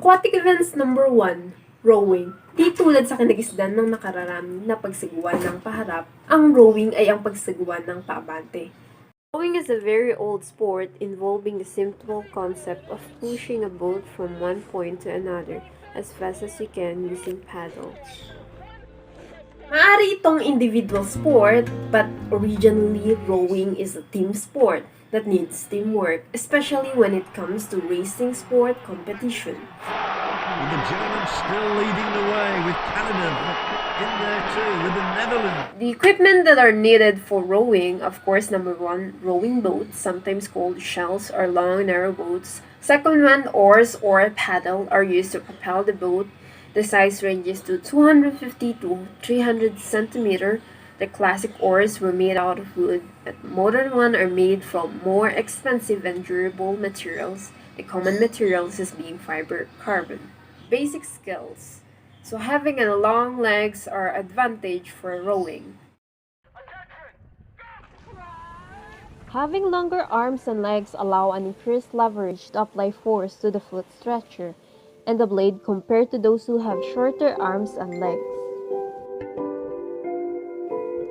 Aquatic events number 1, rowing. Di tulad sa kinagisdan ng nakararami na pagsiguan ng paharap, ang rowing ay ang pagsiguan ng paabante. Rowing is a very old sport involving the simple concept of pushing a boat from one point to another as fast as you can using paddle. Maaari itong individual sport, but originally rowing is a team sport that needs teamwork, especially when it comes to racing sport competition. With the Germans still leading the way, with Canada in there too, with the Netherlands. The equipment that are needed for rowing, of course, number 1, rowing boats, sometimes called shells or long narrow boats. Second one, oars or paddle are used to propel the boat. The size ranges to 250 to 300 centimeter. The classic oars were made out of wood, but modern ones are made from more expensive and durable materials. The common materials is being fiber carbon. Basic skills. So having a long legs are advantage for rowing. Having longer arms and legs allow an increased leverage to apply force to the foot stretcher and the blade compared to those who have shorter arms and legs.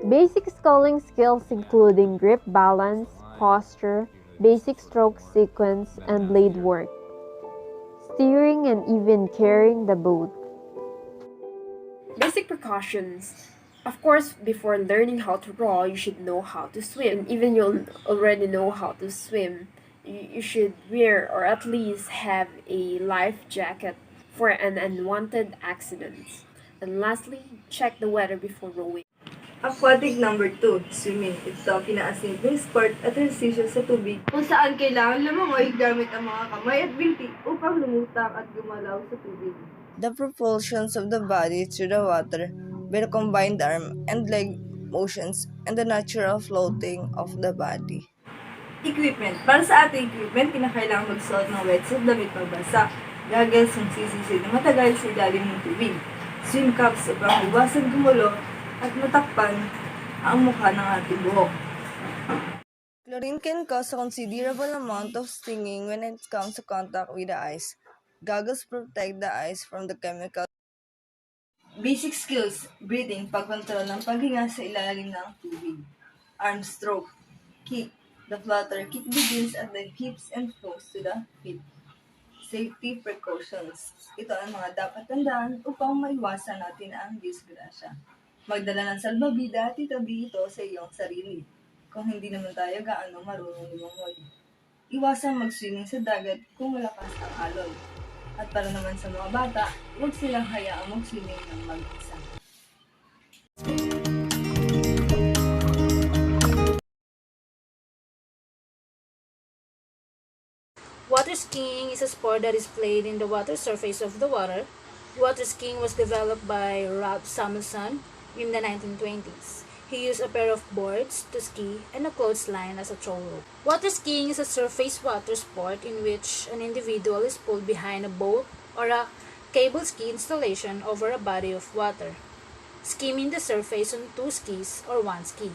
Basic sculling skills including grip balance, posture, basic stroke sequence, and blade work, steering and even carrying the boat. Basic precautions. Of course, before learning how to row, you should know how to swim. Even you already know how to swim, you should wear or at least have a life jacket for an unwanted accident. And lastly, check the weather before rowing. Aquatic number 2, swimming. Ito ang pinakasimpleng sport at resisyo sa tubig kung saan kailangan lumangoy gamit ang mga kamay at binti upang lumutang at gumalaw sa tubig. The propulsions of the body through the water by the combined arm and leg motions and the natural floating of the body. Equipment. Para sa ating equipment, kinakailangan magsuot ng wetsuit, damit magbasa, goggles, ng sisisid na matagal sa ilalim ng tubig, swim caps upang iwasan gumulo at matakpan ang mukha ng ating buhok. Chlorine can cause a considerable amount of stinging when it comes to contact with the eyes. Goggles protect the eyes from the chemical. Basic skills, breathing, pagkontrol ng paghinga sa ilalim ng tubig. Arm stroke, kick. The flutter kick begins at the hips and flows to the feet. Safety precautions. Ito ang mga dapat tandaan upang maiwasan natin ang disgrasya. Magdala ng salbabida at itabi ito sa iyong sarili. Kung hindi naman tayo gaano marunong lumangoy. Iwasang mag-swimming sa dagat kung malakas ang alon. At para naman sa mga bata, huwag silang hayaang mag-swimming ng mag-isa. Water skiing is a sport that is played in the water surface of the water. Water skiing was developed by Ralph Samuelson in the 1920s. He used a pair of boards to ski and a clothesline as a tow rope. Water skiing is a surface water sport in which an individual is pulled behind a boat or a cable ski installation over a body of water, skimming the surface on 2 skis or 1 ski.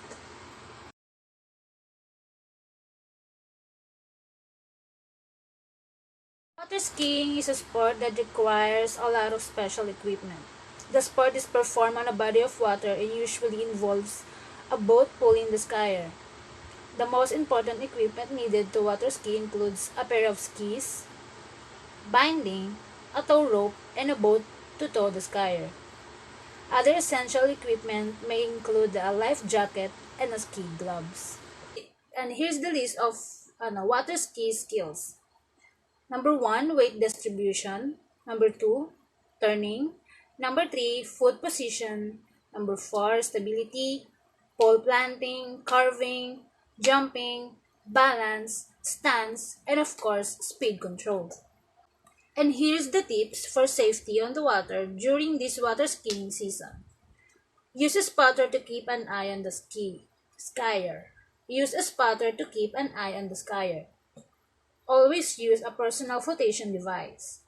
Water skiing is a sport that requires a lot of special equipment. The sport is performed on a body of water and usually involves a boat pulling the skier. The most important equipment needed to water ski includes a pair of skis, binding, a tow rope, and a boat to tow the skier. Other essential equipment may include a life jacket and a ski gloves. And here's the list of water ski skills. Number 1, weight distribution. Number 2, turning. Number 3, foot position. Number 4, stability, pole planting, carving, jumping, balance, stance, and of course, speed control. And here's the tips for safety on the water during this water skiing season. Use a spotter to keep an eye on the skier. Use a spotter to keep an eye on the skier. Always use a personal flotation device.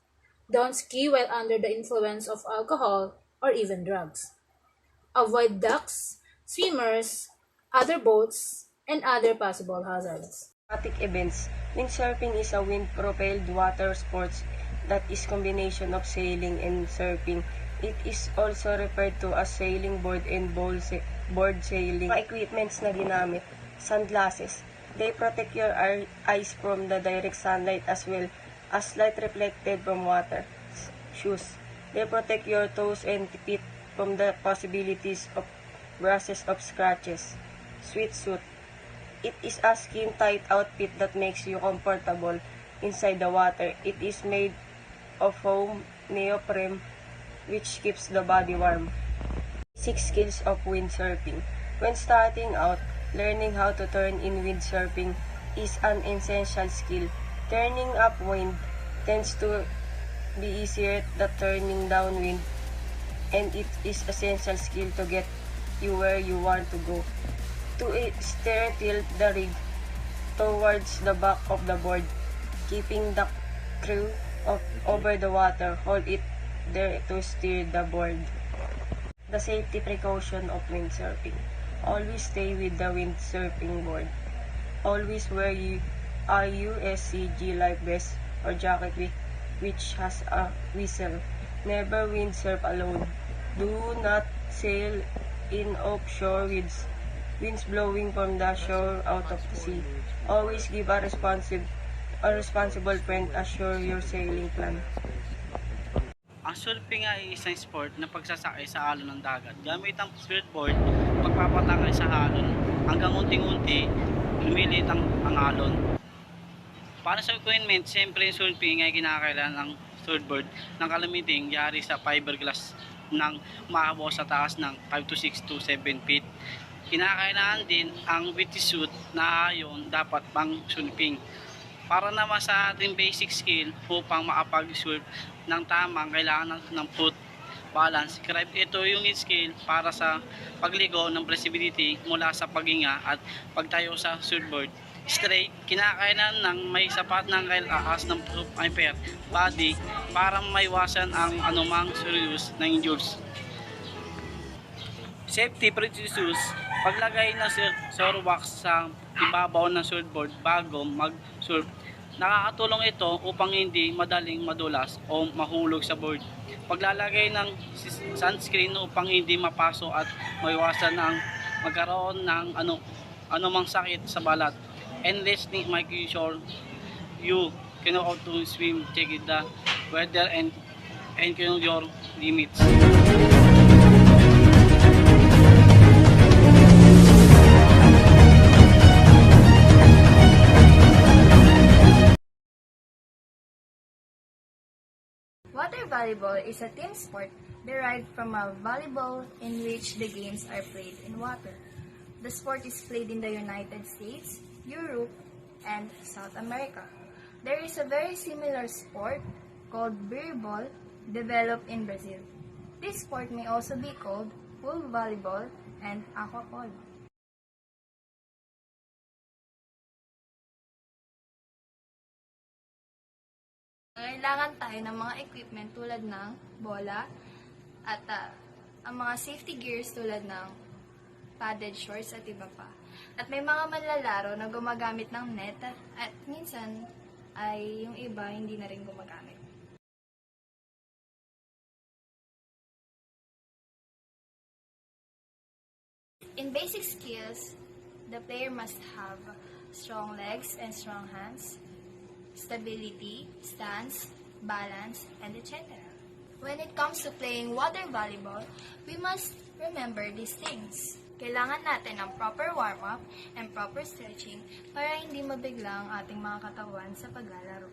Don't ski while under the influence of alcohol or even drugs. Avoid ducks, swimmers, other boats, and other possible hazards. Aquatic events. Windsurfing is a wind-propelled water sport that is combination of sailing and surfing. It is also referred to as sailing board and board sailing. Mga equipments na ginamit, sunglasses. They protect your eyes from the direct sunlight as well as light reflected from water. Shoes. They protect your toes and feet from the possibilities of brushes of scratches. Sweatsuit. It is a skin-tight outfit that makes you comfortable inside the water. It is made of foam neoprene which keeps the body warm. 6 skills of windsurfing. When starting out, learning how to turn in windsurfing is an essential skill. Turning upwind tends to be easier than turning downwind, and it is essential skill to get you where you want to go. To steer, tilt the rig towards the back of the board, keeping the crew over the water. Hold it there to steer the board. The safety precaution of windsurfing. Always stay with the windsurfing board. Always wear a USCG life vest or jacket which has a whistle. Never windsurf alone. Do not sail in offshore winds blowing from the shore out of the sea. Always give a responsible friend assure your sailing plan. Ang surfing ay isang sport na pagsasakay sa alon ng dagat. Gamit ang surfboard, pagpapatangay sa alon hanggang unti-unti lumiliit ang alon. Para sa equipment, siyempre yung surfing ay kinakailangan ng surfboard ng kalamiting yari sa fiberglass ng mahabaw sa taas ng 5 to 6 to 7 feet. Kinakailangan din ang wetsuit na ayon dapat pang surfing. Para naman sa ating basic skill upang makapag-surf ng tamang kailangan ng foot balance. Ito yung skill para sa pagligo ng flexibility mula sa paghinga at pagtayo sa surfboard. Straight, kinakailangan ng may sapat ng kailakas ng upper body para maiwasan ang anumang serious na injuries. Safety procedures, paglagay ng surfbox sa ibabaw ng surfboard bago mag-surf. Nakakatulong ito upang hindi madaling madulas o mahulog sa board. Paglalagay ng sunscreen upang hindi mapaso at maiwasan ang magkaroon ng anumang sakit sa balat. And lastly, make sure you know how to swim, check the weather and know your limits. Water volleyball is a team sport derived from a volleyball in which the games are played in water. The sport is played in the United States, Europe, and South America. There is a very similar sport called beer ball developed in Brazil. This sport may also be called pool volleyball and aquapolo. Kailangan tayo ng mga equipment tulad ng bola at ang mga safety gears tulad ng padded shorts at iba pa. At may mga manlalaro na gumagamit ng net at minsan ay yung iba hindi na rin gumagamit. In basic skills, the player must have strong legs and strong hands, stability, stance, balance, and etc. When it comes to playing water volleyball, we must remember these things. Kailangan natin ng proper warm-up and proper stretching para hindi mabigla ang ating mga katawan sa paglalaro.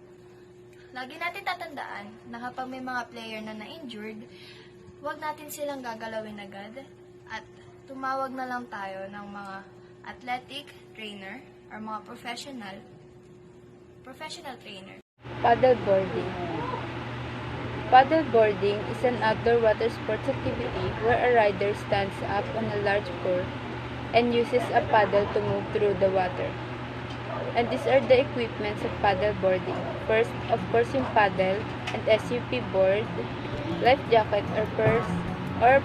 Lagi natin tatandaan na kapag may mga player na na-injured, huwag natin silang gagalawin agad at tumawag na lang tayo ng mga athletic trainer or mga professional trainer. Paddleboarding. Paddleboarding is an outdoor water sports activity where a rider stands up on a large board and uses a paddle to move through the water. And these are the equipments of paddleboarding. First, of course, yung paddle and SUP board, life jacket or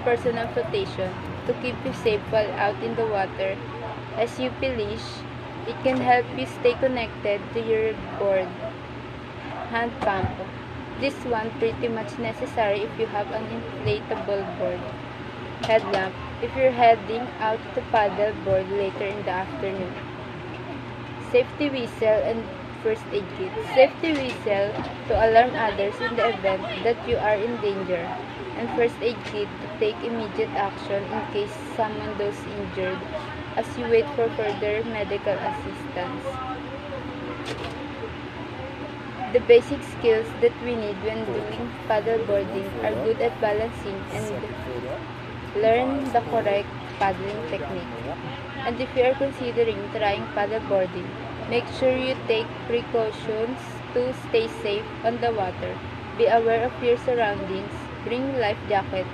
personal flotation to keep you safe while out in the water. SUP leash, it can help you stay connected to your board. Hand pump. This one pretty much necessary if you have an inflatable board. Headlamp if you're heading out to paddle board later in the afternoon. Safety whistle and first aid kit. Safety whistle to alarm others in the event that you are in danger, and first aid kit to take immediate action in case someone goes injured as you wait for further medical assistance. The basic skills that we need when doing paddleboarding are good at balancing and learn the correct paddling technique. And if you are considering trying paddleboarding, make sure you take precautions to stay safe on the water. Be aware of your surroundings, bring life jacket,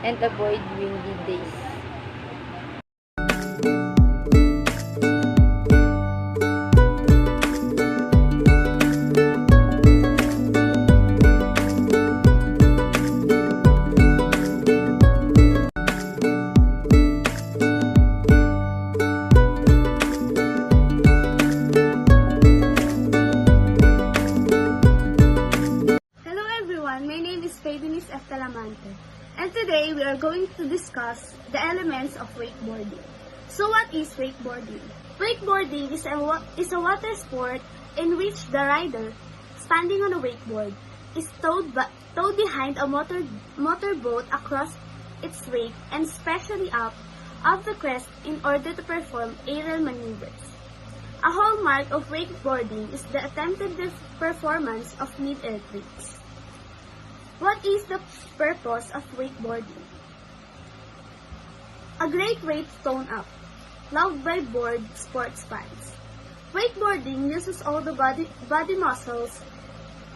and avoid windy days. Hello everyone, my name is Faye Talamante, and today we are going to discuss the elements of wakeboarding. So what is wakeboarding? Wakeboarding is a water sport in which the rider, standing on a wakeboard, is towed behind a motorboat across its wake and specially up off the crest in order to perform aerial maneuvers. A hallmark of wakeboarding is the attempted performance of mid-air tricks. What is the purpose of wakeboarding? A great way to tone up, loved by board sports fans. Wakeboarding uses all the body muscles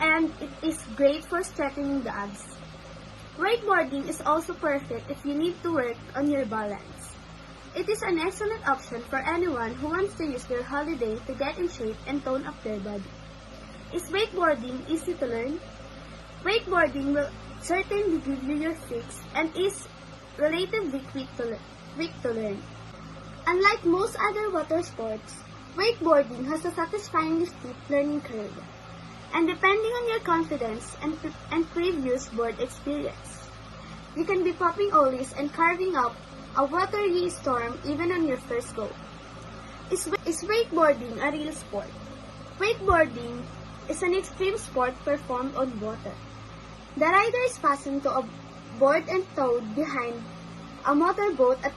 and it is great for strengthening the abs. Wakeboarding is also perfect if you need to work on your balance. It is an excellent option for anyone who wants to use their holiday to get in shape and tone up their body. Is wakeboarding easy to learn? Wakeboarding will certainly give you your fix and is relatively quick to learn. Unlike most other water sports, wakeboarding has a satisfyingly steep learning curve, and depending on your confidence and previous board experience, you can be popping ollies and carving up a watery storm even on your first go. Is wakeboarding a real sport? Wakeboarding is an extreme sport performed on water. The rider is fastened to a board and towed behind a motorboat at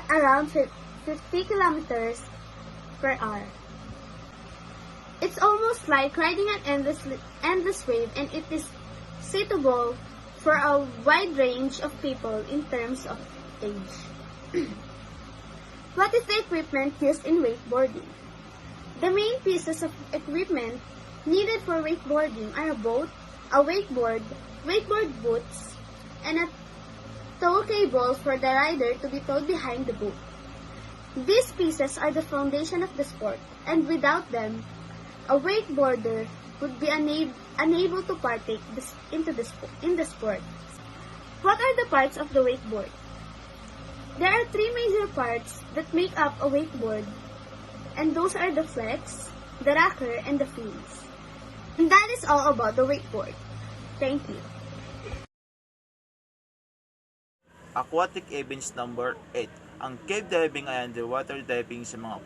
around 50 kilometers per hour. It's almost like riding an endless wave, and it is suitable for a wide range of people in terms of age. What is the equipment used in wakeboarding? The main pieces of equipment needed for wakeboarding are a boat, a wakeboard boots, and a tow cable for the rider to be towed behind the boat. These pieces are the foundation of the sport, and without them, a wakeboarder would be unable to partake in the sport. What are the parts of the wakeboard? There are three major parts that make up a wakeboard, and those are the flex, the rocker, and the fins. And that is all about the wakeboard. Thank you. Aquatic events number 8. Ang cave diving ay underwater diving sa mga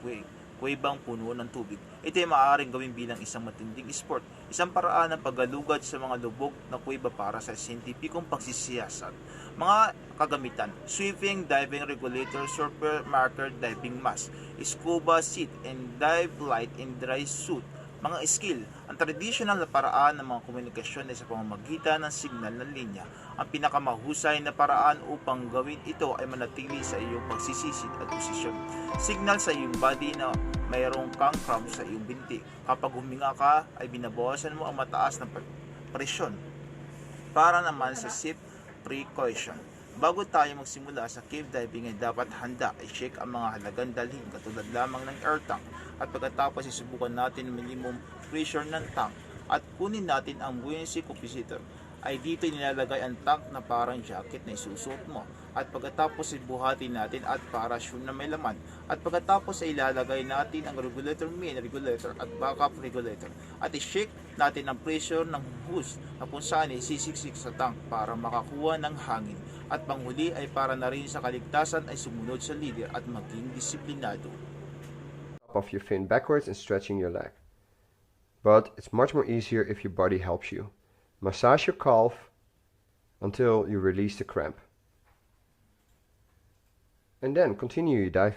kuwebang puno ng tubig. Ito ay maaaring gawin bilang isang matinding sport, isang paraan ng paggalugad sa mga lubog na kuweba para sa siyentipikong pagsisiyasat. Mga kagamitan: swimming, diving regulator, surfer marker, diving mask, scuba seat, and dive light and dry suit. Mga skill: ang traditional na paraan ng mga komunikasyon ay sa pamamagitan ng signal ng linya. Ang pinakamahusay na paraan upang gawin ito ay manatili sa iyong pagsisisid at posisyon. Signal sa iyong body na mayroong kang cramp sa iyong binti. Kapag huminga ka, ay binabawasan mo ang mataas na presyon. Para naman sa sip precaution. Bago tayo magsimula sa cave diving ay dapat handa i-check ang mga halagang dalhin katulad lamang ng air tank, at pagkatapos isubukan natin minimum pressure ng tank at kunin natin ang buoyancy coefficient. ay dito nilalagay ang tank na parang jacket na isusuot mo. At pagkatapos ibuhati natin at parachute na may laman. At pagkatapos ay ilalagay natin ang regulator, main regulator at backup regulator. At i-shake natin ang pressure ng hose na kung saan isisiksik sa tank para makakuha ng hangin. At panghuli ay para na rin sa kaligtasan ay sumunod sa leader at maging disiplinado. Of your fin backwards and stretching your leg. But it's much more easier if your body helps you. Massage your calf until you release the cramp. And then continue your dive.